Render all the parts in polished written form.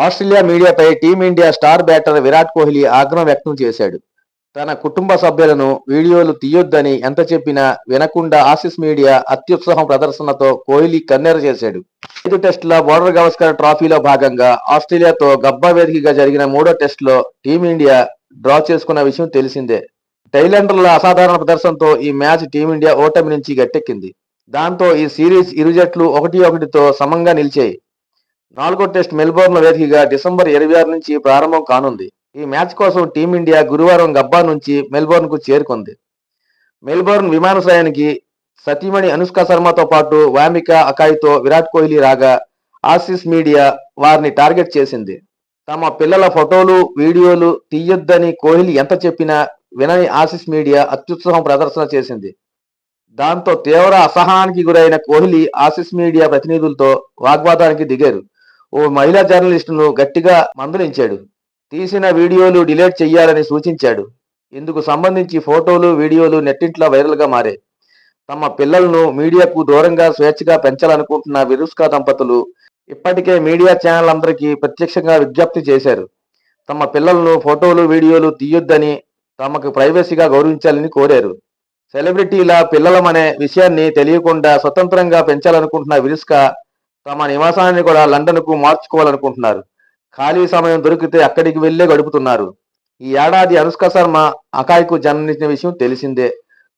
Australia మీడియాపై team India star batter Virat Kohli ఆగ్రహం వ్యక్తం చేశాడు. తన కుటుంబ సభ్యులను వీడియోలు తీయొద్దని ఎంత చెప్పినా వినకుండా ఆసీస్ మీడియా అత్యుత్సాహం ప్రదర్శనతో కోహ్లీ కన్నెర చేశాడు. 5 టెస్టుల బోర్డర్ గవస్కర్ ట్రోఫీలో భాగంగా ఆస్ట్రేలియాతో గబ్బా వేదికగా జరిగిన మూడో టెస్టులో టీమిండియా డ్రా చేసుకున్న విషయం తెలిసిందే. టైలెండర్ల అసాధారణ ప్రదర్శనతో ఈ మ్యాచ్ టీమిండియా ఓటమి నుంచి గట్టెక్కింది. దాంతో ఈ సిరీస్ ఇరు జట్లు 1-1తో సమంగా నిలిచాయి. 4వ టెస్ట్ మెల్బోర్న్ వేదికగా డిసెంబర్ 26 నుంచి ప్రారంభం కానుంది. ఈ మ్యాచ్ కోసం టీమిండియా గురువారం గబ్బా నుంచి మెల్బోర్న్ కు చేరుకుంది. మెల్బోర్న్ విమానాశ్రయానికి సతీమణి అనుష్క శర్మతో పాటు వామిక అకాయ్తో విరాట్ కోహ్లీ రాగా ఆసీస్ మీడియా వారిని టార్గెట్ చేసింది. తమ పిల్లల ఫోటోలు వీడియోలు తీయొద్దని కోహ్లీ ఎంత చెప్పినా వినని ఆసీస్ మీడియా అత్యుత్సాహం ప్రదర్శన చేసింది. దాంతో తీవ్ర అసహనానికి గురైన కోహ్లీ ఆసీస్ మీడియా ప్రతినిధులతో వాగ్వాదానికి దిగారు. ఓ మహిళా జర్నలిస్టును గట్టిగా మందలించాడు. తీసిన వీడియోలు డిలీట్ చెయ్యాలని సూచించాడు. ఇందుకు సంబంధించి ఫోటోలు వీడియోలు నెట్టింట్లో వైరల్గా మారాయి. తమ పిల్లలను మీడియాకు దూరంగా స్వేచ్ఛగా పెంచాలనుకుంటున్న విరుస్కా దంపతులు ఇప్పటికే మీడియా ఛానల్ అందరికీ ప్రత్యక్షంగా విజ్ఞప్తి చేశారు. తమ పిల్లలను ఫోటోలు వీడియోలు తీయొద్దని, తమకు ప్రైవసీగా గౌరవించాలని కోరారు. సెలబ్రిటీల పిల్లలమనే విషయాన్ని తెలియకుండా స్వతంత్రంగా పెంచాలనుకుంటున్న విరుస్కా తమ నివాసాన్ని కూడా లండన్కు మార్చుకోవాలనుకుంటున్నారు. ఖాళీ సమయం దొరికితే అక్కడికి వెళ్లే గడుపుతున్నారు. ఈ ఏడాది అనుష్క శర్మ అకాయ్కు జన్మనిచ్చిన విషయం తెలిసిందే.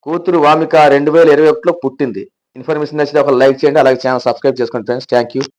కూతురు వామిక 2021లో పుట్టింది. ఇన్ఫర్మేషన్ నచ్చితే ఒక లైక్ చేయండి, అలాగే ఛానల్ సబ్స్క్రైబ్ చేసుకోండి ఫ్రెండ్స్. Thank you.